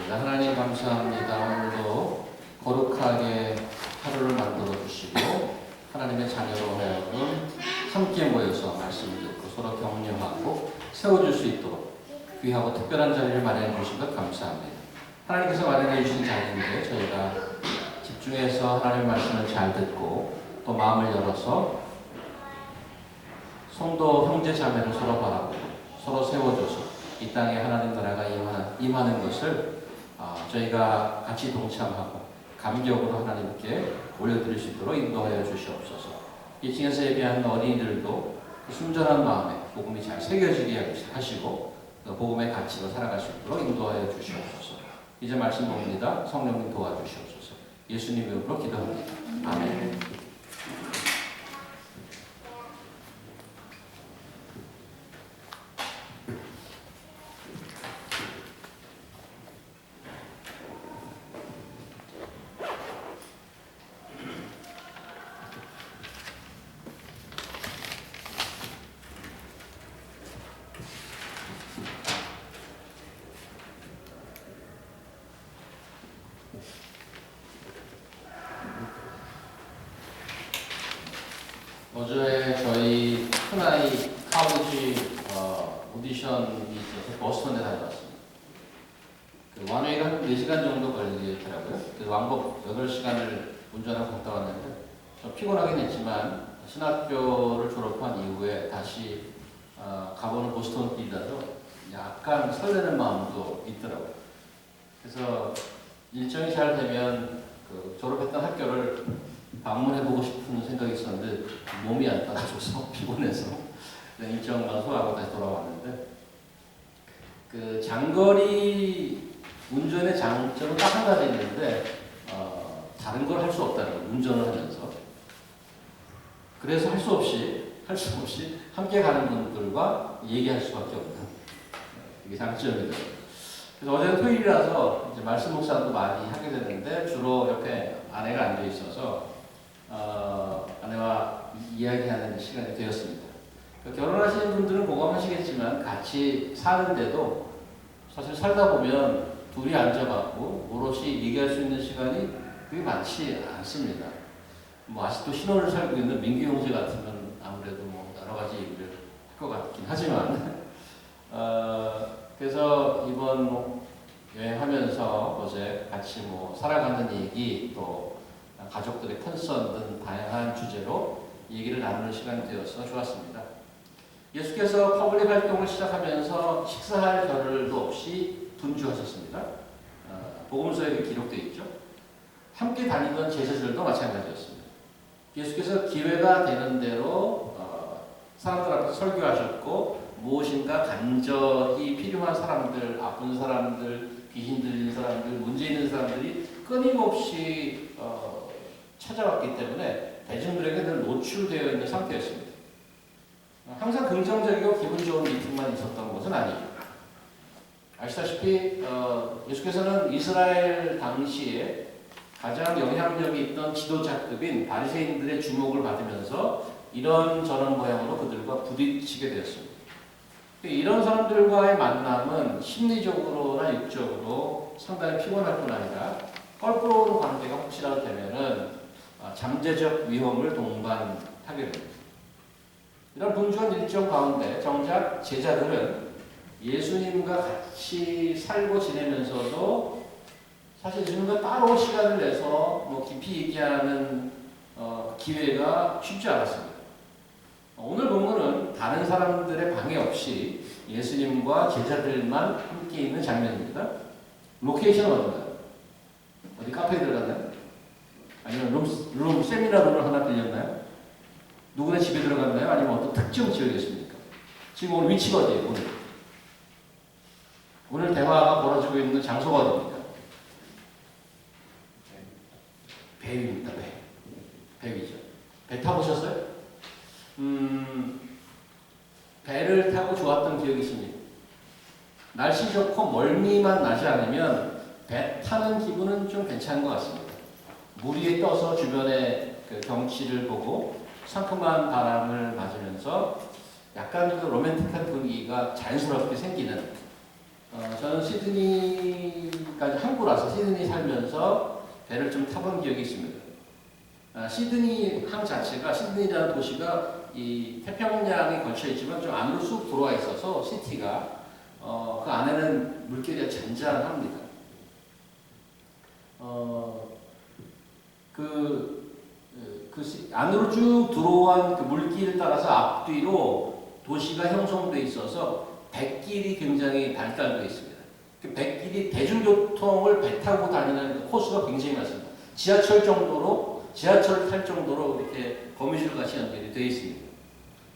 기도하겠습니다. 하나님 감사합니다. 오늘도 거룩하게 하루를 만들어 주시고 하나님의 자녀로 하여금 함께 모여서 말씀을 듣고 서로 격려하고 세워줄 수 있도록 귀하고 특별한 자리를 마련해 주신 것 감사합니다. 하나님께서 마련해 주신 자리인데 저희가 집중해서 하나님의 말씀을 잘 듣고 또 마음을 열어서 성도 형제 자매를 서로 바라보고 서로 세워줘서 이 땅에 하나님 나라가 임하는 것을 저희가 같이 동참하고 감격으로 하나님께 올려드릴 수 있도록 인도하여 주시옵소서. 이 층에서 예배하는 어린이들도 그 순전한 마음에 복음이 잘 새겨지게 하시고 복음의 가치로 살아갈 수 있도록 인도하여 주시옵소서. 이제 말씀 봅니다. 성령님 도와주시옵소서. 예수님 이름으로 기도합니다. 아멘. 어제 저희 큰아이 카우지 오디션이 있어서 버스턴에 다녀왔습니다. 그 완회가 한 4시간 정도 걸리더라고요. 그래서 왕복 8시간을 운전하고 갔다 왔는데 좀 피곤하긴 했지만 신학교를 졸업한 이후에 다시 가보는 보스턴 길이라서 약간 설레는 마음도 있더라고요. 그래서 일정이 잘 되면 그 졸업했던 학교를 방문해보고 싶은 생각이 있었는데 몸이 안 따라줘서 피곤해서 일정만 소화하고 다시 돌아왔는데 그 장거리 운전의 장점은 딱 한 가지 있는데 다른 걸 할 수 없다는 거예요. 운전을 하면서. 그래서 할 수 없이 함께 가는 분들과 얘기할 수밖에 없는 이게 장점이더라고요. 그래서 어제는 토요일이라서 이제 말씀 묵상도 많이 하게 됐는데 주로 옆에 아내가 앉아 있어서 아내와 이야기하는 시간이 되었습니다. 결혼하시는 분들은 공감하시겠지만 같이 사는데도 사실 살다 보면 둘이 앉아갖고 오롯이 얘기할 수 있는 시간이 그게 많지 않습니다. 뭐 아직도 신혼을 살고 있는 민규 형제 같으면 아무래도 뭐 여러 가지 얘기를 할 것 같긴 하지만 그래서 이번 여행하면서 어제 같이 뭐 살아가는 얘기 또 가족들의 컨선 등 다양한 주제로 얘기를 나누는 시간이 되어서 좋았습니다. 예수께서 퍼블릭 활동을 시작하면서 식사할 겨를도 없이 분주하셨습니다. 복음서에 기록되어 있죠. 함께 다니던 제자들도 마찬가지였습니다. 예수께서 기회가 되는 대로 사람들 앞에서 설교하셨고 무엇인가 간절히 필요한 사람들, 아픈 사람들, 귀신 들린 사람들, 문제 있는 사람들이 끊임없이 찾아왔기 때문에 대중들에게 늘 노출되어 있는 상태였습니다. 항상 긍정적이고 기분 좋은 미팅만 있었던 것은 아니에요. 아시다시피 예수께서는 이스라엘 당시에 가장 영향력이 있던 지도자급인 바리새인들의 주목을 받으면서 이런저런 모양으로 그들과 부딪히게 되었습니다. 이런 사람들과의 만남은 심리적으로나 육적으로 상당히 피곤할 뿐 아니라 껄끄러운 관계가 혹시라도 되면은 잠재적 위험을 동반하게 됩니다. 이런 분주한 일정 가운데 정작 제자들은 예수님과 같이 살고 지내면서도 사실 예수님과 따로 시간을 내서 뭐 깊이 얘기하는 기회가 쉽지 않았습니다. 오늘 본문은 다른 사람들의 방해 없이 예수님과 제자들만 함께 있는 장면입니다. 로케이션은 어딘가요? 어디 카페에 들어갔나요? 아니면 세미나룸을 하나 빌렸나요? 누구네 집에 들어갔나요? 아니면 어떤 특정 지역이었습니까? 지금 오늘 위치가 어디예요? 오늘 대화가 벌어지고 있는 장소가 어디입니까? 배위입니다. 배위죠. 배 타보셨어요? 배를 타고 좋았던 기억이 있습니다. 날씨 좋고 멀미만 나지 않으면 배 타는 기분은 좀 괜찮은 것 같습니다. 물 위에 떠서 주변의 그 경치를 보고 상큼한 바람을 맞으면서 약간 그 로맨틱한 분위기가 자연스럽게 생기는 저는 시드니까지 한국으로서 시드니 살면서 배를 좀 타본 기억이 있습니다. 시드니 항 자체가 시드니라는 도시가 이 태평양에 걸쳐 있지만 좀 안으로 쑥 들어와 있어서 시티가 그 안에는 물결이 잔잔합니다. 안으로 쭉 들어온 그 물길을 따라서 앞뒤로 도시가 형성돼 있어서 백길이 굉장히 발달되어 있습니다. 그 백길이 대중교통을 배 타고 다니는 그 코스가 굉장히 많습니다. 지하철 탈 정도로 이렇게 거미줄 같이 연결이 되어 있습니다.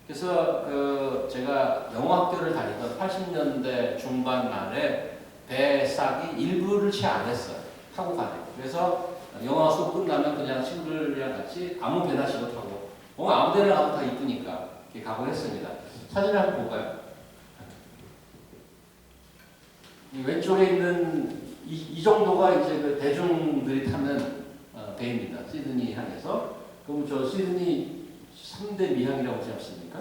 그래서 제가 영어학교를 다니던 80년대 중반 말에 배 싹이 일부를 채 안 했어요. 타고 가요. 그래서 영어 수업 끝나면 그냥 친구들이랑 같이 아무 배나 실어 타고 아무 데나 가도 다 이쁘니까 이렇게 가고 했습니다. 사진을 한번 볼까요? 이 왼쪽에 있는 이 정도가 이제 그 대중들이 타는 배입니다. 시드니 항에서. 그럼 저 시드니 3대 미항이라고 하지 않습니까?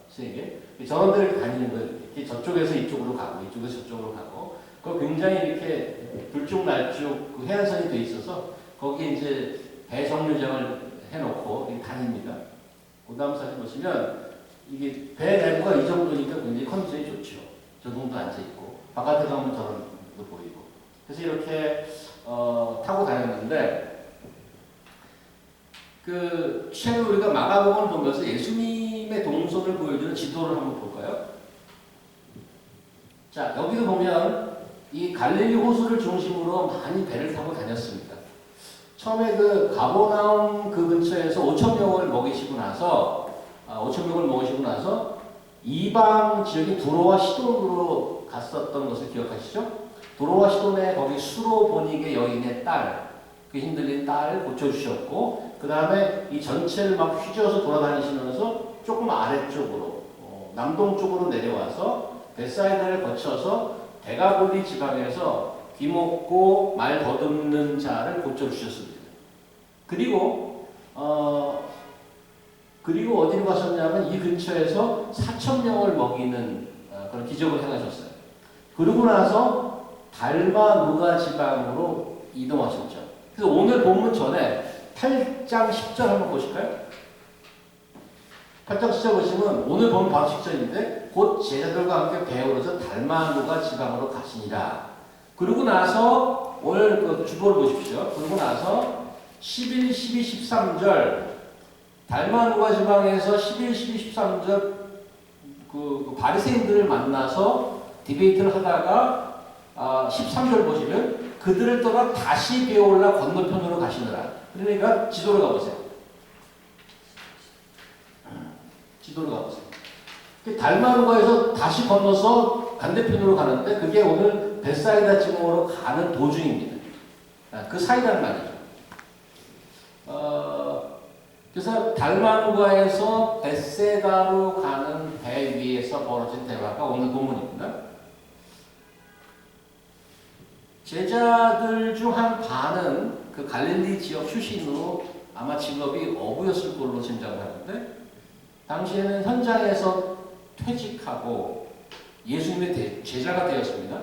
세계. 저런 데를 다니는 거예요. 이렇게 저쪽에서 이쪽으로 가고, 이쪽에서 저쪽으로 가고. 그 굉장히 이렇게 불쭉날쭉 그 해안선이 돼 있어서 거기에 이제 배 정류장을 해놓고 이렇게 다닙니다. 그 다음 사진 보시면 이게 배 내부가 이 정도니까 굉장히 컨디션이 좋죠. 저 정도 앉아있고. 바깥에 가면 저런 거 보이고. 그래서 이렇게 타고 다녔는데 최근에 우리가 마가복음을 보면서 예수님의 동선을 보여주는 지도를 한번 볼까요? 자, 여기도 보면 이 갈릴리 호수를 중심으로 많이 배를 타고 다녔습니다. 처음에 가버나움 근처에서 5,000명을 먹이시고 나서 이방 지역인 두로와 시돈으로 갔었던 것을 기억하시죠? 두로와 시돈에 거기 수로보니게 여인의 딸, 그 힘들린 딸 고쳐주셨고, 그 다음에 이 전체를 막 휘저어서 돌아다니시면서 조금 아래쪽으로, 남동쪽으로 내려와서 베사이다를 거쳐서 데가볼리 지방에서 귀먹고 말 더듬는 자를 고쳐주셨습니다. 그리고 어디로 가셨냐면 이 근처에서 4,000명을 먹이는 그런 기적을 행하셨어요. 그러고 나서 달마누가 지방으로 이동하셨죠. 그래서 오늘 본문 전에 8장 10절 한번 보실까요? 8장 10절 보시면 오늘 본문 바로 직전인데 곧 제자들과 함께 배우러서 달마누가 지방으로 가시니라. 그러고 나서 오늘 주보를 보십시오. 그러고 나서 11, 12, 13절 달마누가 지방에서 11, 12, 13절 바리새인들을 만나서 디베이트를 하다가 13절 보시면 그들을 떠나 다시 베올라 건너편으로 가시느라. 그러니까 지도로 가보세요. 지도로 가보세요. 달마누가에서 다시 건너서 반대편으로 가는데 그게 오늘 베사이다 지방으로 가는 도중입니다. 그 사이란 말이죠. 그래서 달마누가에서 베세다로 가는 배 위에서 벌어진 대화가 오늘 본문입니다. 제자들 중 한 반은 그 갈릴리 지역 출신으로 아마 직업이 어부였을 걸로 짐작을 하는데 당시에는 현장에서 퇴직하고 예수님의 제자가 되었습니다.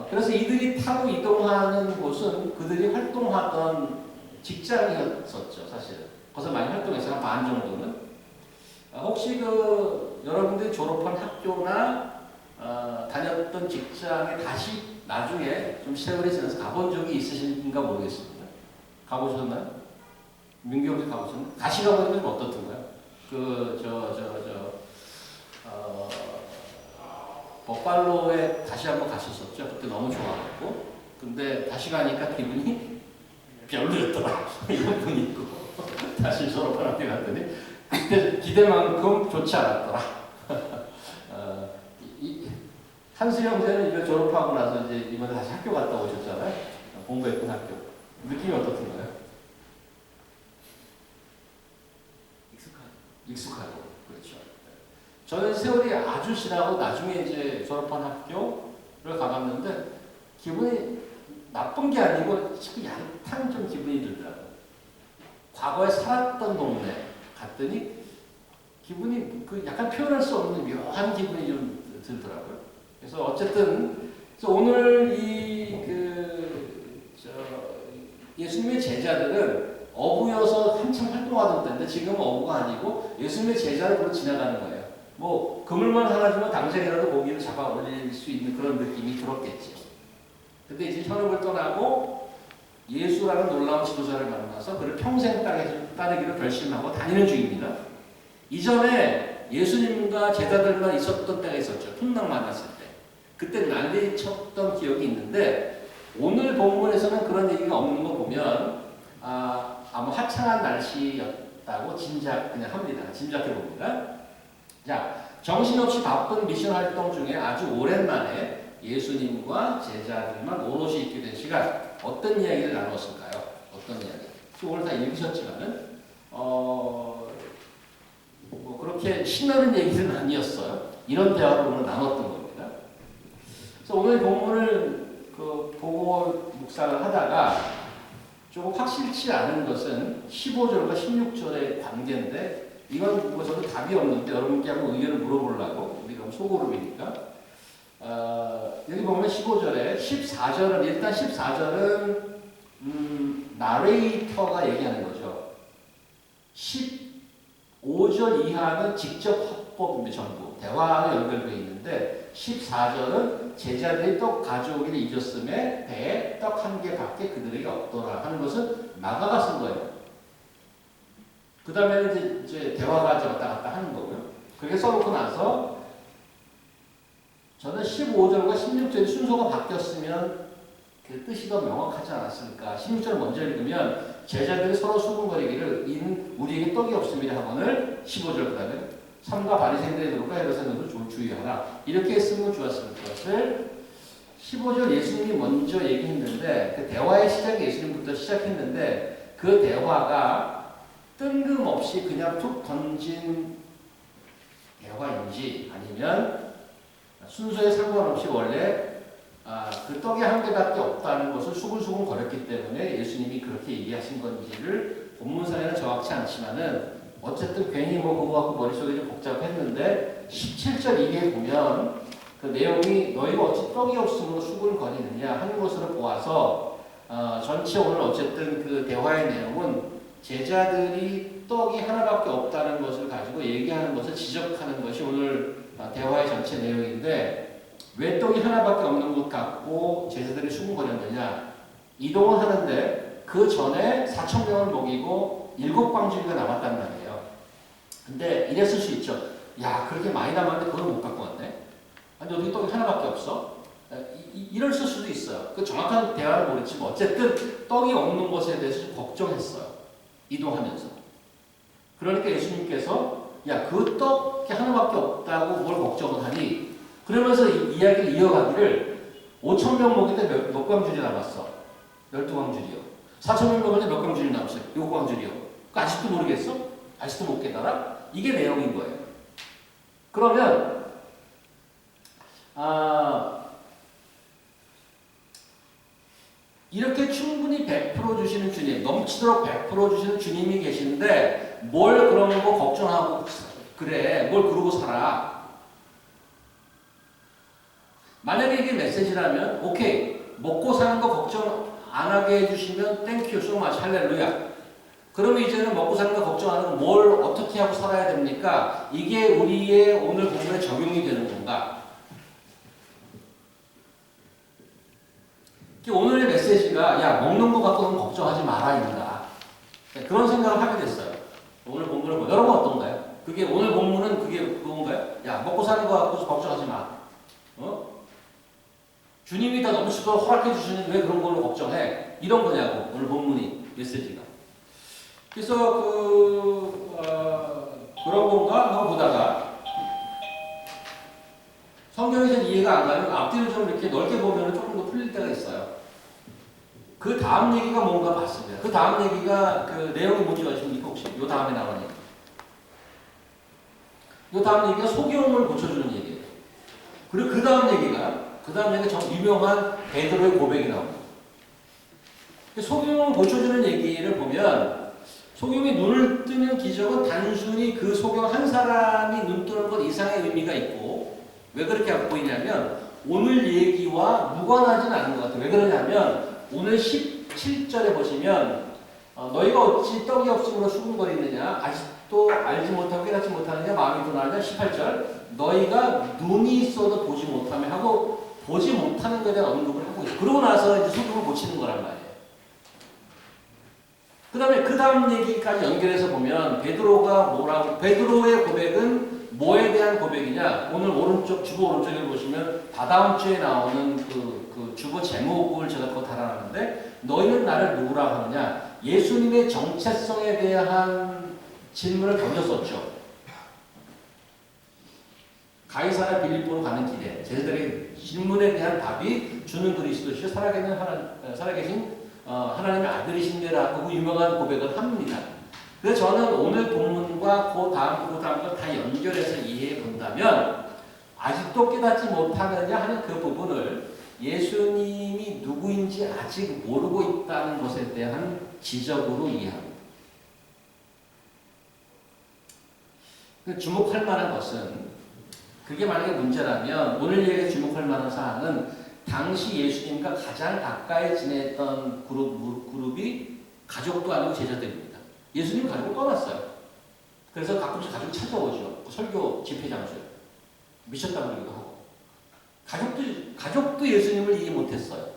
그래서 이들이 타고 이동하는 곳은 그들이 활동하던 직장이었었죠, 사실은. 거기서 많이 활동했어요, 한 반 정도는. 혹시 여러분들이 졸업한 학교나 다녔던 직장에 다시 나중에 좀 세월이 지나서 가본 적이 있으신가 모르겠습니다. 가보셨나요? 민규 혹시 가보셨나요? 다시 가보니까 좀 어떻던가요? 버팔로에 다시 한번 갔었었죠. 그때 너무 좋아했고. 근데 다시 가니까 기분이 별로였더라. 이런 분이 있고. 다시 졸업한 학교 갔더니 그때 기대만큼 좋지 않았더라. 한수영 선생은 이거 졸업하고 나서 이제 이번에 다시 학교 갔다 오셨잖아요. 공부했던 학교. 느낌이 어떻던가요? 익숙하고. 그렇죠. 저는 세월이 아주 지나고 나중에 이제 졸업한 학교를 가봤는데 기분이 나쁜 게 아니고 자꾸 얕은 좀 기분이 들더라고요. 과거에 살았던 동네 갔더니 기분이 약간 표현할 수 없는 묘한 기분이 좀 들더라고요. 그래서 어쨌든 그래서 오늘 예수님의 제자들은 어부여서 한참 활동하던 때인데 지금은 어부가 아니고 예수님의 제자를 보러 지나가는 거예요. 뭐 그물만 하나 주면 당장이라도 고기를 잡아 올릴 수 있는 그런 느낌이 들었겠죠. 근데 이제 현업을 떠나고 예수라는 놀라운 지도자를 만나서 그를 평생 따르기로 결심하고 다니는 중입니다. 이전에 예수님과 제자들만 있었던 때가 있었죠. 훗날 만났을 때. 그때 난리 쳤던 기억이 있는데 오늘 본문에서는 그런 얘기가 없는 거 보면 아마 화창한 날씨였다고 그냥 합니다. 짐작해 봅니다. 자, 정신없이 바쁜 미션 활동 중에 아주 오랜만에 예수님과 제자들만 오롯이 있게 된 시간, 어떤 이야기를 나눴을까요? 어떤 이야기? 오늘 다 읽으셨지만은 뭐 그렇게 신나는 얘기는 아니었어요. 이런 대화를 오늘 나눴던 겁니다. 그래서 오늘 본문을 보고 묵상을 하다가 조금 확실치 않은 것은 15절과 16절의 관계인데 이건 뭐 저도 답이 없는데 여러분께 한번 의견을 물어보려고 우리가 소고름이니까 여기 보면 15절에 14절은 일단 14절은 나레이터가 얘기하는 거죠. 15절 이하는 직접 화법입니다. 전부 대화가 연결되어 있는데 14절은 제자들이 떡 가져오기를 잊었음에 배에 떡 한 개밖에 그들에게 없더라 하는 것은 마가가 쓴 거예요. 그 다음에는 이제 대화가 왔다 갔다 하는 거고요. 그렇게 써놓고 나서 저는 15절과 16절의 순서가 바뀌었으면 그 뜻이 더 명확하지 않았을까. 16절 먼저 읽으면 제자들이 서로 수군거리기를 이는 우리에게 떡이 없음이라 하거늘 15절 그 다음에 삼가 바리새인들의 노릇과 헤롯의 노릇을 주의하라. 이렇게 했으면 좋았을 것을 15절 예수님이 먼저 얘기했는데 그 대화의 시작이 예수님부터 시작했는데 그 대화가 뜬금없이 그냥 툭 던진 대화인지 아니면 순서에 상관없이 원래 그 떡이 한 개밖에 없다는 것을 수근수근 거렸기 때문에 예수님이 그렇게 얘기하신 건지를 본문상에는 정확치 않지만은 어쨌든 괜히 뭐 그거 갖고 머릿속에 좀 복잡했는데 17절 이게 보면 그 내용이 너희가 어찌 떡이 없으므로 수근거리느냐 하는 것으로 보아서 전체 오늘 어쨌든 그 대화의 내용은 제자들이 떡이 하나밖에 없다는 것을 가지고 얘기하는 것을 지적하는 것이 오늘 대화의 전체 내용인데 왜 떡이 하나밖에 없는 것 같고 제자들이 수군거렸느냐. 이동을 하는데 그 전에 4,000명을 먹이고 7광주리가 남았단 말이에요. 근데 이랬을 수 있죠. 야, 그렇게 많이 남았는데 그걸 못 갖고 왔네. 아니 어떻게 떡이 하나밖에 없어? 이럴 수도 있어요. 그 정확한 대화를 모르지만 어쨌든 떡이 없는 것에 대해서 좀 걱정했어요. 이동하면서. 그러니까 예수님께서 야, 그 떡이 하나밖에 없다고 뭘 걱정을 하니? 그러면서 이야기를 이어가기를 5,000명 먹일 때 몇 광주리 남았어? 12광주리요. 4,000명 먹을 때 몇 광주리 남았어요? 6광주리요. 아직도 모르겠어? 아직도 못 깨달아? 이게 내용인 거예요. 그러면 이렇게 충분히 베풀어 주시는 주님, 넘치도록 베풀어 주시는 주님이 계신데 뭘 그런 거 걱정하고 그래, 뭘 그러고 살아. 만약에 이게 메시지라면 오케이, 먹고 사는 거 걱정 안 하게 해주시면 땡큐, so much, 할렐루야. 그러면 이제는 먹고 사는 거 걱정하는 건 뭘 어떻게 하고 살아야 됩니까? 이게 우리의 오늘 본문에 적용이 되는 건가? 오늘의 메시지가 야, 먹는 거 갖고는 걱정하지 마라입니다. 그런 생각을 하게 됐어요. 오늘 본문을 보면 여러분 어떤가요? 그게 오늘 본문은 그건가요? 야, 먹고 사는 거 갖고 걱정하지 마. 주님이 다 넘치도록 허락해 주시는 왜 그런 걸로 걱정해? 이런 거냐고 오늘 본문이 메시지가. 그래서 그런 건가 하고 보다가 성경이 잘 이해가 안 가면 앞뒤를 좀 이렇게 넓게 보면 조금 더 풀릴 때가 있어요. 그 다음 얘기가 뭔가 봤습니다. 그 다음 얘기가 그 내용이 뭔지 아십니까 혹시? 요 다음에 나오는 얘기. 요 다음 얘기가 소경을 고쳐주는 얘기예요. 그리고 그 다음 얘기가 정 유명한 베드로의 고백이 나옵니다. 소경을 고쳐주는 얘기를 보면 소경이 눈을 뜨는 기적은 단순히 그 소경 한 사람이 눈 뜨는 것 이상의 의미가 있고 왜 그렇게 보이냐면 오늘 얘기와 무관하지는 않은 것 같아요. 왜 그러냐면 오늘 17절에 보시면 너희가 어찌 떡이 없음으로 수군거리느냐 아직도 알지 못하고 깨닫지 못하느냐 마음이 도나느냐 18절 너희가 눈이 있어도 보지 못하며 하고 보지 못하는 것에 대한 언급을 하고 있어요. 그러고 나서 이제 소금을 고치는 거란 말이에요. 그 다음에 그 다음 얘기까지 연결해서 보면 베드로의 고백은 뭐에 대한 고백이냐? 오늘 오른쪽 주보 오른쪽에 보시면 다다음 주에 나오는 그 주보 제목을 제가 더 달아놨는데 너희는 나를 누구라 하느냐? 예수님의 정체성에 대한 질문을 던졌었죠. 가이사라 빌립보로 가는 길에 제자들의 질문에 대한 답이 주는 그리스도시요 살아계신 하나님의 아들이신데라고 그 유명한 고백을 합니다. 그래서 저는 오늘 본문과 그 다음 걸 다 연결해서 이해해 본다면 아직도 깨닫지 못하느냐 하는 그 부분을 예수님이 누구인지 아직 모르고 있다는 것에 대한 지적으로 이해합니다. 주목할 만한 것은 그게 만약에 문제라면 오늘 얘기에 주목할 만한 사항은 당시 예수님과 가장 가까이 지냈던 그룹이 가족도 아니고 제자들입니다. 예수님 가족을 떠났어요. 그래서 가끔씩 가족이 찾아오죠. 설교 집회 장소에. 미쳤다고 그러기도 하고. 가족도 예수님을 이해 못했어요.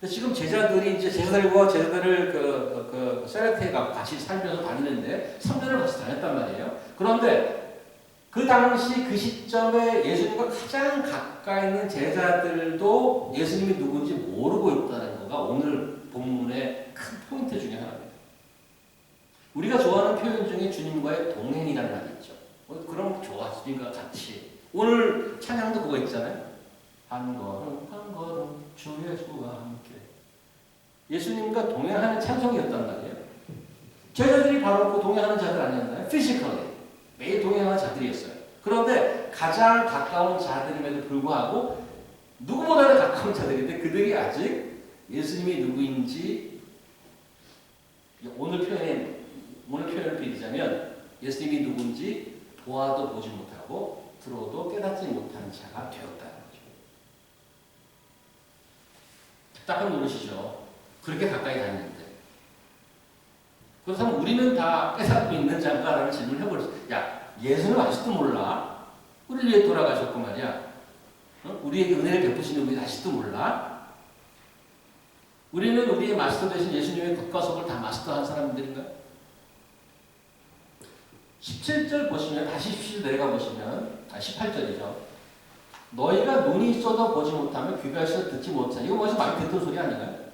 지금 제자들이 이제 제자들을 세레테에 가고 같이 살면서 다니는데 3년을 같이 다녔단 말이에요. 그런데 그 당시 그 시점에 예수님과 가장 가까이 있는 제자들도 예수님이 누군지 모르고 있다는 거가 오늘 본문의 큰 포인트 중에 하나입니다. 우리가 좋아하는 표현 중에 주님과의 동행이라는 말이 있죠. 그럼 좋아, 주님과 같이. 오늘 찬양도 그거 있잖아요. 한 걸음 한 걸음 주 예수와 함께. 예수님과 동행하는 찬송이었단 말이에요. 제자들이 바로 그 동행하는 자들 아니었나요? 피지컬리. 매일 동행하는 자들이었어요. 그런데 가장 가까운 자들임에도 불구하고 누구보다도 가까운 자들인데 그들이 아직 예수님이 누구인지 오늘 표현을 빌리자면 예수님이 누군지 보아도 보지 못하고 들어도 깨닫지 못하는 자가 되었다는 거죠. 답답한 노릇이죠. 그렇게 가까이 다니는데. 그렇다면 우리는 다 깨닫고 있는 자인가라는 질문을 해버렸어요. 야, 예수는 아직도 몰라? 우리를 위해 돌아가셨고 말이야. 우리에게 은혜를 베푸시는 분이 아직도 몰라? 우리는 우리의 마스터 되신 예수님의 겉과 속을 다 마스터한 사람들인가요? 17절 보시면 다시 17절 내려가 보시면 18절이죠. 너희가 눈이 있어도 보지 못하며 귀가 있어도 듣지 못하냐. 이거 뭐지? 많이 듣던 소리 아닌가요?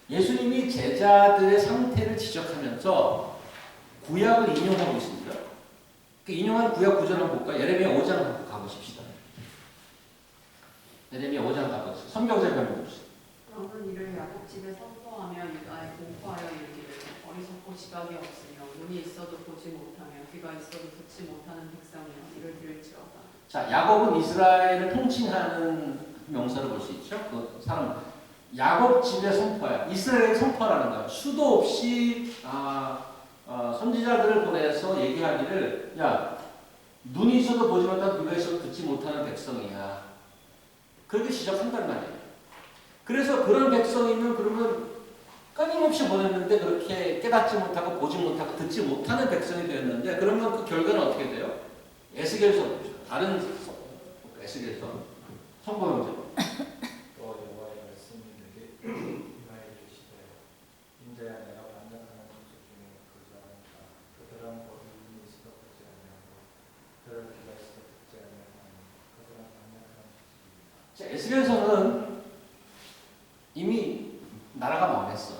예수님이 제자들의 상태를 지적하면서 구약을 인용하고 있습니다. 그 인용한 구약 구절을 한번 볼까요? 예레미야 5장 가보십시다. 예레미야 5장 가보십시다. 성경제 변호합시다. 너는 이를 야곱 집에 선포하며 유다에 공포하여 이르기를 어리석고 지각이 없으며 눈이 있어도 보지 못하며 귀가 있어도 듣지 못하는 백성이여 이를 들을지어다. 자, 야곱은 이스라엘을 통칭하는 명사를 볼 수 있죠. 그 사람 야곱 집에 선포야. 이스라엘의 선포라는 거야. 수도 없이 선지자들을 보내서 얘기하기를 야 눈이 있어도 보지 못하고 귀가 있어도 듣지 못하는 백성이야. 그렇게 지적한단 말이에요. 그래서 그런 백성이면 그러면 끊임없이 보냈는데 그렇게 깨닫지 못하고 보지 못하고 듣지 못하는 백성이 되었는데 그러면 그 결과는 어떻게 돼요? 에스겔서 봅시다. 다른 에스겔서 선고용제. 에스겔서는 이미 나라가 망했어요.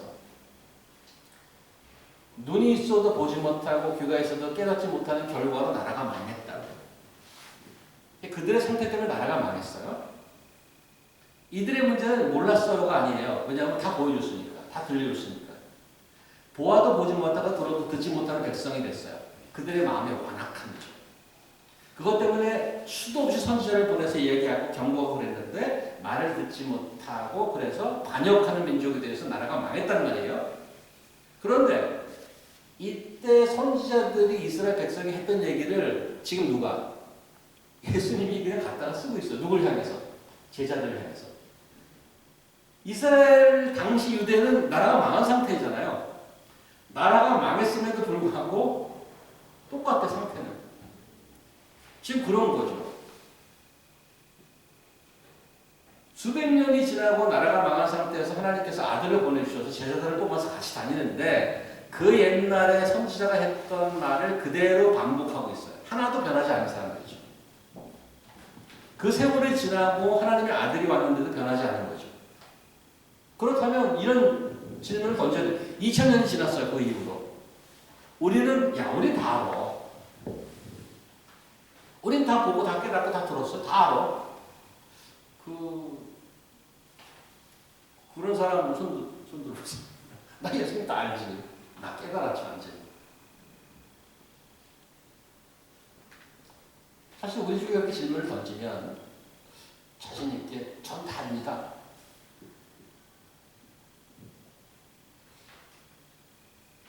눈이 있어도 보지 못하고 귀가 있어도 깨닫지 못하는 결과로 나라가 망했다고. 그들의 상태 때문에 나라가 망했어요. 이들의 문제는 몰랐어요가 아니에요. 왜냐하면 다 보여줬으니까. 다 들려줬으니까. 보아도 보지 못하고 들어도 듣지 못하는 백성이 됐어요. 그들의 마음이 완악한 거죠. 그것 때문에 수도 없이 선지자를 보내서 얘기하고 경고하고 그랬는데 말을 듣지 못하고 그래서 반역하는 민족이 되어서 나라가 망했단 말이에요. 그런데 이때 선지자들이 이스라엘 백성이 했던 얘기를 지금 누가? 예수님이 그냥 갖다가 쓰고 있어요. 누굴 향해서? 제자들을 향해서. 이스라엘 당시 유대는 나라가 망한 상태잖아요. 나라가 망했음에도 불구하고 똑같아 상태는. 지금 그런 거죠. 수백 년이 지나고 나라가 망한 상태에서 하나님께서 아들을 보내주셔서 제자들을 뽑아서 같이 다니는데 그 옛날에 선지자가 했던 말을 그대로 반복하고 있어요. 하나도 변하지 않은 사람들이죠. 그 세월이 지나고 하나님의 아들이 왔는데도 변하지 않은 거죠. 그렇다면 이런 질문을 던져야 돼요. 2000년이 지났어요. 그 이후로. 우리는 우린 다 알아. 우린 다 보고 다 깨닫고 다 들었어. 다 알아. 그런 사람 손 들어보세요. 나 예수님 다 알지. 나 깨달았지 완전히. 사실 우리 중에 이렇게 질문을 던지면 자신 있게 전 다 압니다.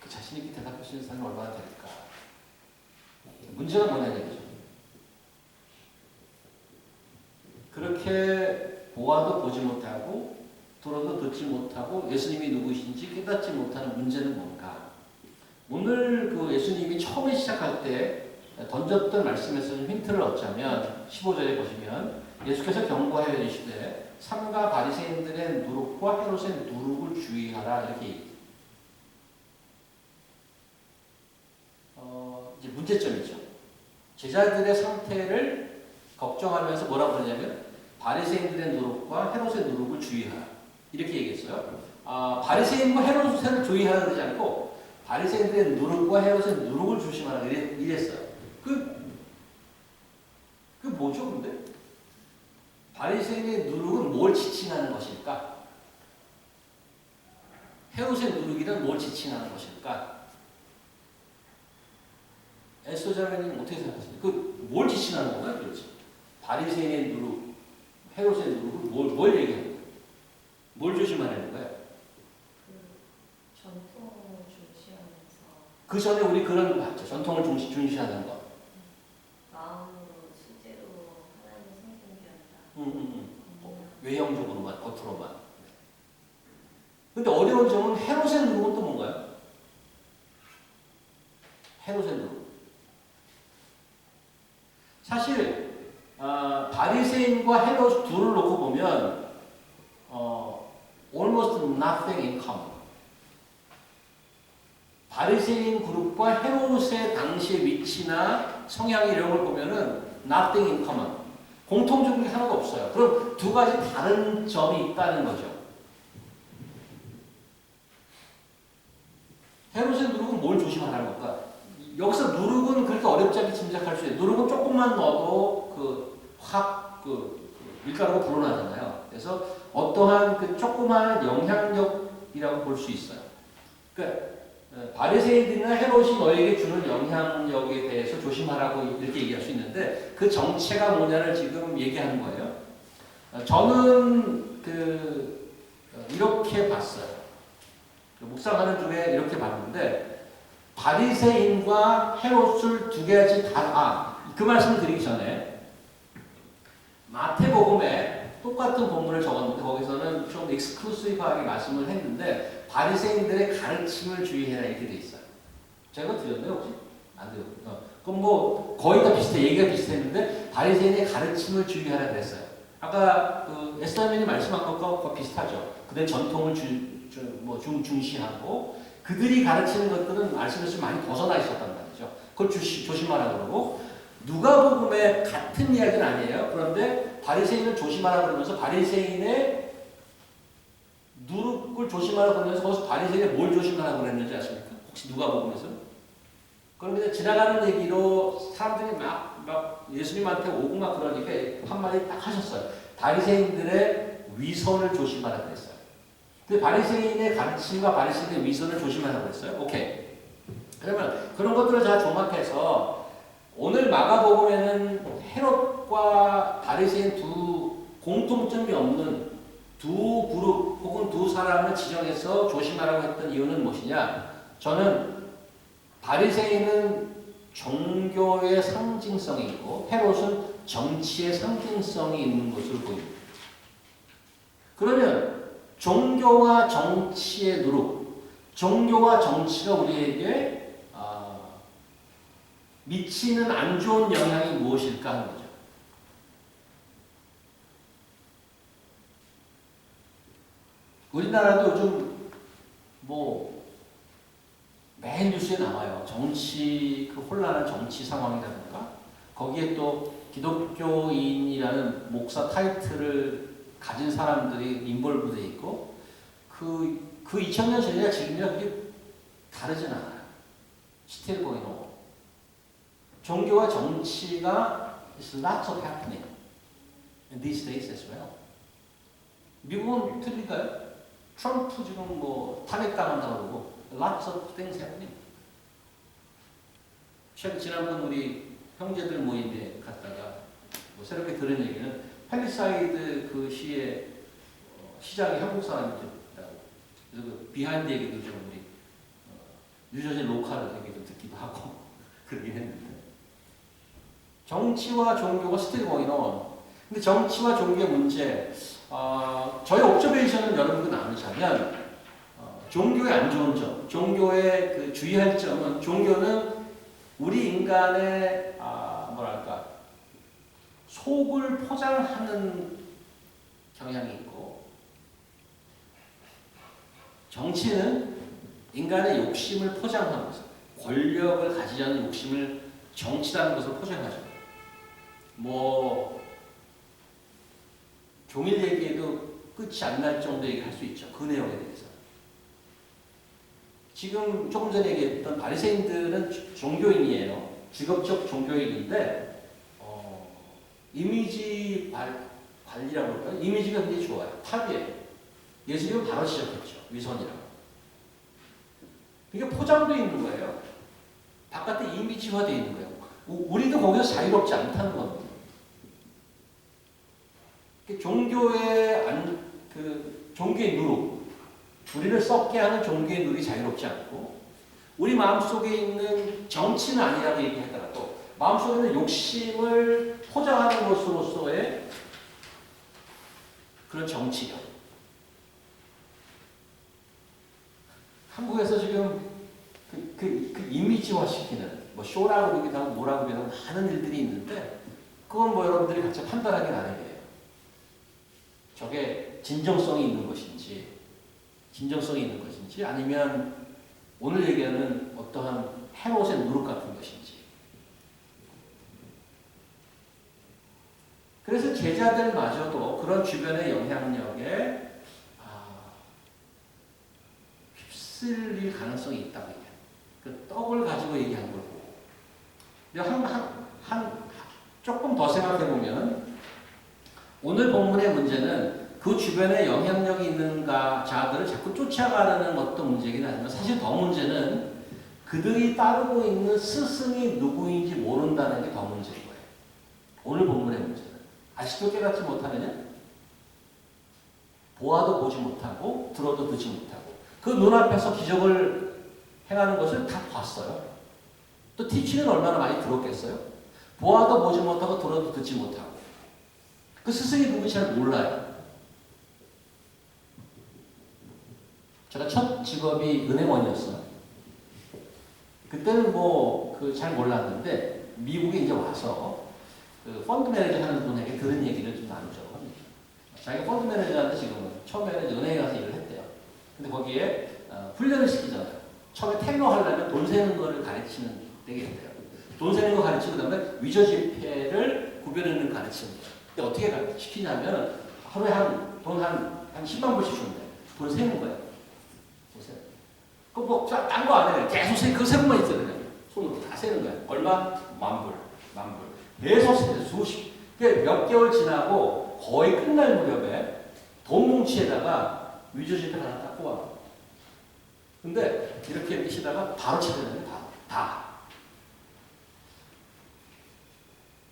그 자신 있게 대답할 수 있는 사람이 얼마나 될까? 문제가 뭐냐는 얘기죠. 그렇게 보아도 보지 못하고 들어도 듣지 못하고 예수님이 누구신지 깨닫지 못하는 문제는 뭔가? 오늘 그 예수님이 처음에 시작할 때 던졌던 말씀에서 좀 힌트를 얻자면 15절에 보시면 예수께서 경고하여 이르시되 삼가 바리새인들의 누룩과 헤롯의 누룩을 주의하라 이렇게 얘기해요. 이제 문제점이죠. 제자들의 상태를 걱정하면서 뭐라고 그러냐면 바리새인들의 누룩과 헤롯의 누룩을 주의하라 이렇게 얘기했어요. 바리새인과 헤롯을 주의하라 그러지 않고 바리새인들의 누룩과 헤롯의 누룩을 조심하라 이랬어요. 그 뭐죠, 근데? 바리새인의 누룩은 뭘 지칭하는 것일까? 헤롯의 누룩이란 뭘 지칭하는 것일까? 에스더자매님 어떻게 생각하세요? 뭘 지칭하는 건가요, 그렇지? 바리새인의 누룩, 헤롯의 누룩을 뭘 얘기하는 거예요? 뭘 조심하는 거예요? 전통을 중시하면서 그 전에 우리 그런 거 봤죠. 전통을 중시하는 거. 마음으로 실제로 하나님을 섬기는 게 아니라 외형적으로만, 겉으로만. 근데 어려운 점은 헤롯의 누룩은 또 뭔가요? 헤롯의 누룩. 사실 바리새인과 헤롯 둘을 놓고 보면 almost nothing in common. 바리새인 그룹과 헤롯의 당시의 위치나 성향 이런 걸 보면은 nothing in common. 공통적인 게 하나도 없어요. 그럼 두 가지 다른 점이 있다는 거죠. 헤롯의 누룩은 뭘 조심하라는 걸까? 여기서 누룩은 그렇게 어렵지 않게 짐작할 수 있어요. 누룩은 조금만 넣어도 밀가루가 불어나잖아요. 그래서 어떠한 그 조그마한 영향력이라고 볼 수 있어요. 그러니까 바리새인들이나 헤롯이 너에게 주는 영향력에 대해서 조심하라고 이렇게 얘기할 수 있는데 그 정체가 뭐냐를 지금 얘기하는 거예요. 저는 이렇게 봤어요. 묵상하는 중에 이렇게 봤는데 바리새인과 헤롯을 두 가지 그 말씀을 드리기 전에 마태복음에 똑같은 본문을 적었는데 거기서는 좀 익스클루시브하게 말씀을 했는데 바리새인들의 가르침을 주의해라 이렇게 돼 있어요. 제가 드렸나요 혹시? 안 드렸군요. 그럼 뭐 거의 다 비슷해. 얘기가 비슷했는데 바리새인의 가르침을 주의하라 그랬어요. 아까 에스더님이 말씀한 것과 비슷하죠. 그들 전통을 중시하고 그들이 가르치는 것들은 말씀에서 좀 많이 벗어나 있었단 말이죠. 그걸 조심하라 그러고 누가복음에 같은 이야기는 아니에요. 그런데 바리새인을 조심하라 그러면서 바리새인의 누룩을 조심하라 그러면서 거기서 바리새인의 뭘 조심하라 그랬는지 아십니까? 혹시 누가복음에서? 그런데 지나가는 얘기로 사람들이 막 예수님한테 오고 막 그러니까 한마디 딱 하셨어요. 바리새인들의 위선을 조심하라 그랬어요. 근데 바리새인의 가르침과 바리새인의 위선을 조심하라고 했어요. 오케이. 그러면 그런 것들을 다 종합해서 오늘 마가복음에는 헤롯과 바리새인 두 공통점이 없는 두 그룹 혹은 두 사람을 지정해서 조심하라고 했던 이유는 무엇이냐? 저는 바리새인은 종교의 상징성이 있고 헤롯은 정치의 상징성이 있는 것으로 보입니다. 그러면 종교와 정치의 누룩, 종교와 정치가 우리에게 미치는 안 좋은 영향이 무엇일까 하는 거죠. 우리나라도 요즘 매일 뉴스에 나와요. 정치, 그 혼란한 정치 상황이라든가, 거기에 또 기독교인이라는 목사 타이틀을 가진 사람들이 인볼브되어 있고, 그 2000년 전이나 지금이나 그게 다르진 않아요. Still going on. 종교와 정치가 is lots of happening in these days as well. 미국은 틀릴까요? 트럼프 지금 탄핵당한다고 그러고 lots of things happening. 지난번 우리 형제들 모임에 갔다가 새롭게 들은 얘기는 팰리사이드 그 시의 시장이 한국 사람이었다고. 그래서 그 비하인드 얘기도 좀 우리 뉴저지 로컬 얘기도 듣기도 하고 그러긴 했는데, 정치와 종교가 스틸 going on. 근데 정치와 종교의 문제, 저희 옵저베이션은 여러분과 나누자면 종교의 안 좋은 점, 종교의 그 주의할 점은, 종교는 우리 인간의 속을 포장하는 경향이 있고, 정치는 인간의 욕심을 포장하는 것을, 권력을 가지려는 욕심을 정치라는 것을 포장하죠. 종일 얘기해도 끝이 안 날 정도 얘기할 수 있죠. 그 내용에 대해서. 지금 조금 전에 얘기했던 바리새인들은 종교인이에요. 직업적 종교인인데 이미지 관리라고 할까요? 이미지가 굉장히 좋아요. 탑이에요. 예수님은 바로 시작했죠. 위선이라고. 이게 포장되어 있는 거예요. 바깥에 이미지화되어 있는 거예요. 우리도 거기서 자유롭지 않다는 겁니다. 종교의 누룩, 우리를 썩게 하는 종교의 누룩이 자유롭지 않고, 우리 마음속에 있는 정치는 아니라고 얘기하더라도 마음속에 있는 욕심을 포장하는 것으로서의 그런 정치력. 한국에서 지금 그 이미지화 시키는, 쇼라고 그러기도 하고 뭐라고 그러기도 하고 많은 일들이 있는데, 그건 여러분들이 각자 판단하기 나름이에요. 저게 진정성이 있는 것인지 아니면 오늘 얘기하는 어떠한 헤롯의 누룩 같은 것인지. 그래서 제자들마저도 그런 주변의 영향력에 휩쓸릴 가능성이 있다고 얘기해요. 그 떡을 가지고 얘기한 걸 보고. 조금 더 생각해보면, 오늘 본문의 문제는 그 주변에 영향력이 있는 자들을 자꾸 쫓아가려는 어떤 문제이긴 하지만, 사실 더 문제는 그들이 따르고 있는 스승이 누구인지 모른다는 게 더 문제인 거예요. 오늘 본문의 문제는. 아직도 깨닫지 못하느냐? 보아도 보지 못하고 들어도 듣지 못하고, 그 눈앞에서 기적을 행하는 것을 다 봤어요. 또 티치는 얼마나 많이 들었겠어요? 보아도 보지 못하고 들어도 듣지 못하고, 그 스승이 누군지 잘 몰라요. 제가 첫 직업이 은행원이었어요. 그때는 잘 몰랐는데, 미국에 이제 와서 그 펀드 매니저 하는 분에게 들은 얘기를 좀 나누자고 합니다. 자기가 펀드 매니저한테 지금은 처음에는 은행에 가서 일을 했대요. 근데 거기에 훈련을 시키잖아요. 처음에 텔러 하려면 돈 세는 거를 가르치는 되겠대요. 돈 세는 거 가르치고 그다음에 위조 지폐를 구별하는 가르치는 거예요. 근데 어떻게 시키냐면 하루에 돈 한 10만 불씩 주는데 돈 세는 거예요. 보세요. 딴 거 안 해요. 계속 그 세고만 있어요. 그냥 손으로 다 세는 거예요. 얼마? 만 불. 계속 세요. 수십. 몇 개월 지나고 거의 끝날 무렵에 돈 뭉치에다가 위조 지폐 하나 딱 뽑아. 근데 이렇게 미시다가 바로 찾아내는 다.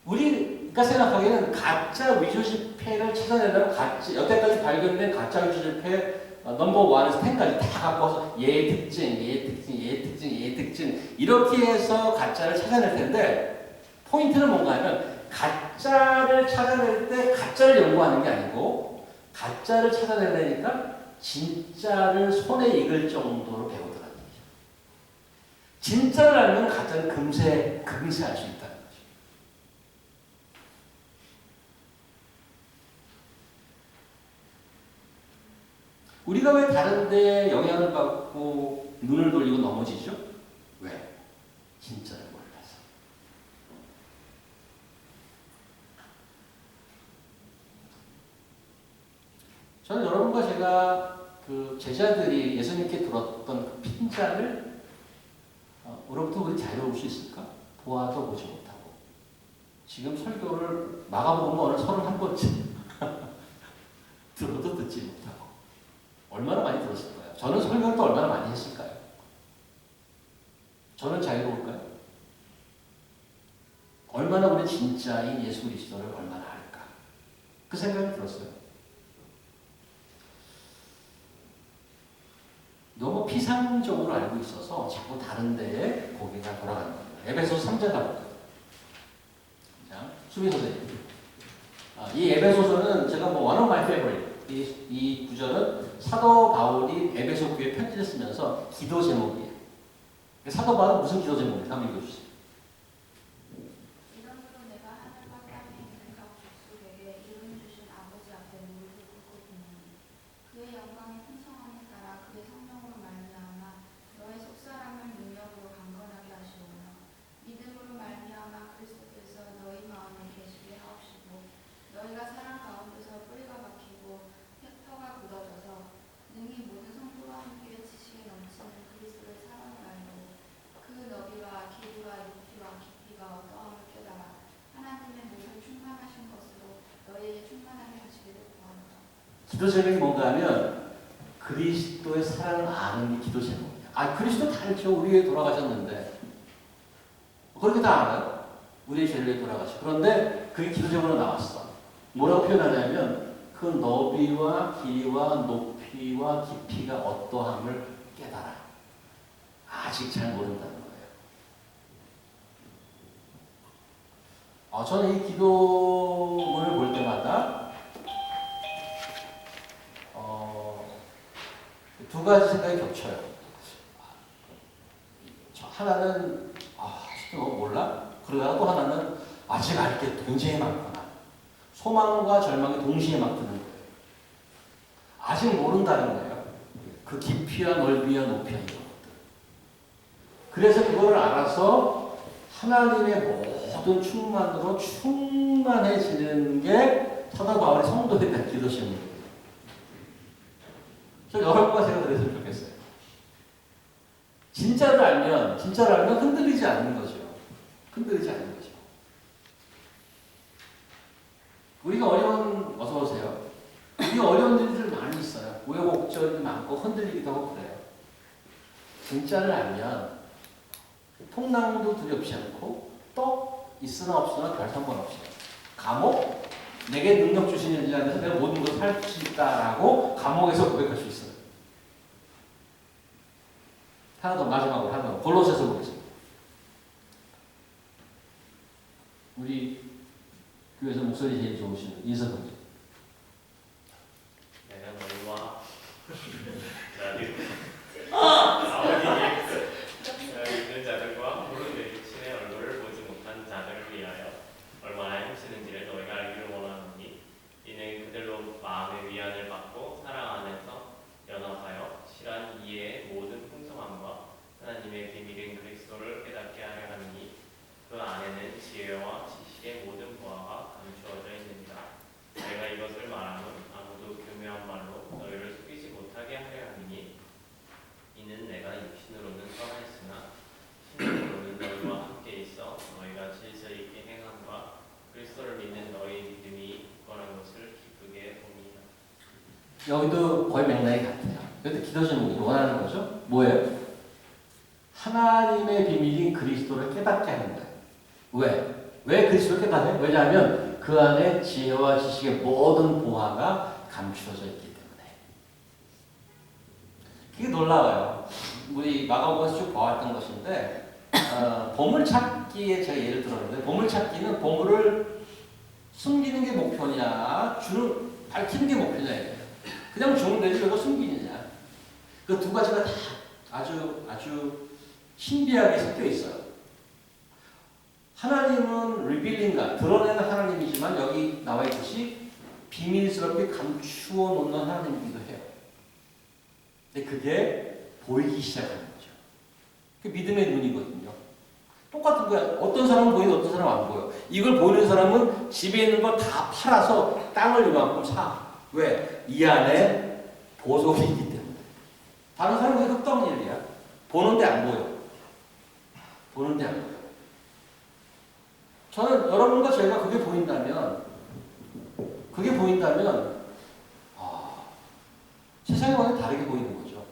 우리가 생각하기에는 가짜 위조 지폐를 찾아내려면 여태까지 발견된 가짜 위조 지폐 넘버 1에서 10까지 다 갖고 와서 얘의 특징 이렇게 해서 가짜를 찾아낼 텐데, 포인트는 뭔가 하면 가짜를 찾아낼 때 가짜를 연구하는 게 아니고 가짜를 찾아내려니까 진짜를 손에 익을 정도로 배우더라는 얘기죠. 진짜를 알면 가짜를 금세 알 수 있다는 거죠. 우리가 왜 다른 데 영향을 받고 눈을 돌리고 넘어지죠? 왜? 진짜를 몰라서. 저는 여러분과 제가 그 제자들이 예수님께 들었던 그 핀잔을 우리부터 우리 자유로울 수 있을까? 보아도 보지 못하고 지금 설교를 마가복음 오늘 31번째 들어도 듣지 못하고 얼마나 많이 들었을까요? 저는 설교를 또 얼마나 많이 했을까요? 저는 자유로울까요? 얼마나 우리 진짜인 예수 그리스도를 얼마나 알까? 그 생각이 들었어요. 너무 피상적으로 알고 있어서 자꾸 다른 데에 고개가 돌아가는 겁니다. 에베소서 3장 가볼까요? 자, 수비 선생님. 이 에베소서는 제가 one of my favorite. 이 구절은 사도 바울이 에베소 교회에 편지를 쓰면서 기도 제목이에요. 사도 바울은 무슨 기도 제목이에요? 한번 읽어주세요. 이러므로 내가 하늘과 땅에 있는 각 족속에게 이름 주신 아버지 앞에 무릎을 꿇고 비노니 그의 영광의 풍성함에 따라 그의 성령으로 말미암아 너의 속사람을 능력으로 강건하게 하시오며 믿음으로 말미암아 그리스도께서 너희 마음에 계시게 하옵시고 너희가 사랑 가운데서 뿌리가 박히고 뼈가 굳어져서 능히 모든 성도와 함께 지식에 넘치는 그리스도의 사랑을 알고 그 너비와 길이와 높이와 깊이가 어떠함을 깨달아 하나님의 모든 충만하신 것으로 너희에게 충만하게 하시기를 구하노라. 기도 제목이 뭔가 하면 그리스도의 사랑을 아는 게 기도 제목이에요. 그리스도 다 알죠. 우리 위해 돌아가셨는데 그렇게 다 알아요. 우리의 죄를 위해 돌아가시고 그런데 그게 기도 제목으로 나왔어. 뭐라고 표현하냐면 그 너비와 길이와 높이와 깊이가 어떠함을 깨달아. 아직 잘 모른다는 거예요. 저는 이 기도문을 볼 때마다 두 가지 생각이 겹쳐요. 하나는 너무 몰라? 그러다가 또 하나는 아직 알 게 굉장히 많구나. 소망과 절망이 동시에 막 드는 거예요. 아직 모른다는 거예요. 그 깊이와 넓이와 높이와 이런 것들. 그래서 그거를 알아서 하나님의 모든 충만으로 충만해지는 게 사도 바울의 성도에 대한 기도 제목이에요. 저 여러분과 제가 그랬으면 좋겠어요. 진짜를 알면 흔들리지 않는 거죠. 흔들리지 않는 거죠. 우리가 어서 오세요. 우리가 어려운 일들 많이 있어요. 우여곡절이 많고 흔들리기도 하고 그래요. 진짜를 알면 풍랑도 두렵지 않고 떡 있으나 없으나 별 상관없이 감옥 내게 능력 주신 인자 안에서 내가 모든 것을 할 수 있다라고 감옥에서 고백할 수 있어요. 하나 더 마지막으로 하나 더 골로새서 보겠습니다. 우리 교회에서 목소리 제일 좋으신 인사동지. 내가 너희와 아버지의 있는 자들과 무릎 내리 친의 얼굴을 보지 못한 자들을 위하여 얼마나 힘쓰는지를 너희가 알기를 원하노니 이는 그들로 마음의 위안을 받고 사랑 안에서 연합하여 실한 이해의 모든 풍성함과 하나님의 비밀인 그리스도를 깨닫게 하려 하니 그 안에는 지혜와 지식의 모든 보화가 감추어져 있느니라. 내가 이것을 말하면 아무도 교묘한 말로 너희를 속이지 못하게 하려 함이니 이는 내가 육신으로는 떠나 있으나 신령으로는 너희와 함께 있어 너희가 질서 있게 행함과 그리스도를 믿는 너희 믿음이 굳건한 것을 기쁘게 봅니다. 여기도 거의 맥락이 같아요. 근데 기도 제목이 원하는 거죠? 뭐예요? 하나님의 비밀인 그리스도를 깨닫게 하는 거예요. 왜 그리스도를 깨닫아요? 왜냐하면 그 안에 지혜와 지식의 모든 보화가 감추어져 있기 때문에. 그게 놀라워요. 우리 마가복음에서 쭉 봐왔던 것인데 보물찾기에 제가 예를 들었는데 보물찾기는 보물을 숨기는 게 목표냐, 밝히는 게 목표냐 이게. 그냥 주면 되지 왜 숨기느냐. 그 두 가지가 다 아주 신비하게 섞여 있어요. 하나님은 리빌링가 드러내는 하나님이지만 여기 나와 있듯이 비밀스럽게 감추어 놓는 하나님이기도 해요. 근데 그게 보이기 시작하는 거죠. 그게 믿음의 눈이거든요. 똑같은 거야. 어떤 사람은 보이고 어떤 사람은 안 보여. 이걸 보이는 사람은 집에 있는 걸 다 팔아서 땅을 이만큼 사. 왜? 이 안에 보석이 있기 때문에. 다른 사람은 그게 흑덩이 일이야. 보는데 안 보여. 보는데 안 보여. 저는 여러분과 제가 그게 보인다면 세상이 완전히 다르게 보이는 거죠.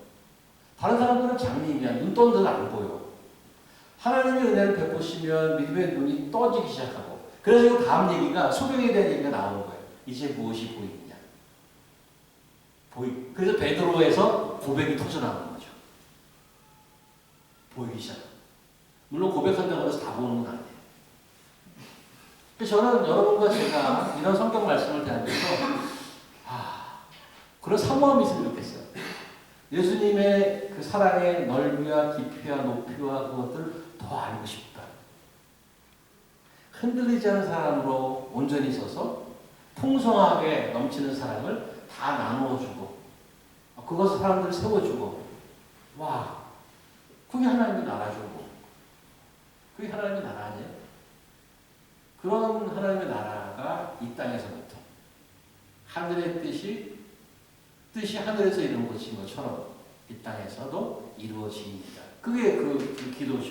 다른 사람들은 장님이야. 눈 떴는데 안 보여. 하나님의 은혜를 베푸시면 믿음의 눈이 떠지기 시작하고, 그래서 이 다음 얘기가 소경에 대한 얘기가 나오는 거예요. 이제 무엇이 보이느냐. 그래서 베드로에서 고백이 터져나오는 거죠. 보이기 시작. 물론 고백한다고 해서 다 보는 건 아니에요. 저는 여러분과 제가 이런 성경 말씀을 대하면서 그런 사모함이 있으면 좋겠어요. 예수님의 그 사랑의 넓이와 깊이와 높이와 그것들을 더 알고 싶다. 흔들리지 않은 사람으로 온전히 서서 풍성하게 넘치는 사랑을 다 나누어주고 그것을 사람들을 세워주고 그게 하나님의 나라주고 그게 하나님의 나라 아니에요? 그런 하나님의 나라가 이 땅에서부터 하늘의 뜻이 하늘에서 이루어진 것처럼 이 땅에서도 이루어집니다. 그게 그 기도죠.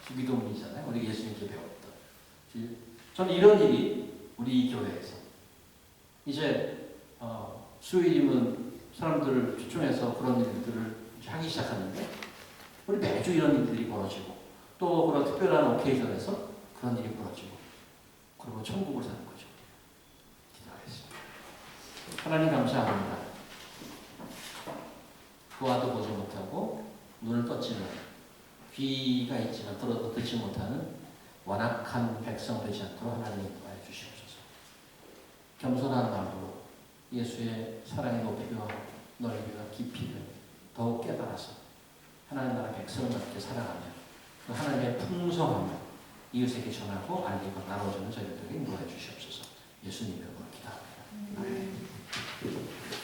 그 기도문이잖아요. 우리 예수님께서 배웠던. 저는 이런 일이 우리 이 교회에서 이제 수요일이면 사람들을 초청해서 그런 일들을 하기 시작하는데 우리 매주 이런 일들이 벌어지고 또 그런 특별한 오케이전에서 그런 일이 벌어지고 그리고 천국을 사는 거죠. 기도하겠습니다. 하나님 감사합니다. 보아도 보지 못하고 눈을 떴지만 귀가 있지만 들어도 듣지 못하는 완악한 백성 되지 않도록 하나님 인도하여 주시옵소서. 겸손한 마음으로 예수의 사랑의 높이와 넓이와 깊이를 더욱 깨달아서 하나님 나라 백성을 함께 사랑하며 그 하나님의 풍성함을 이웃에게 전하고 알리고 나눠주는 저희들에게 인도하여 주시옵소서. 예수님 이름으로 기도합니다. 아멘.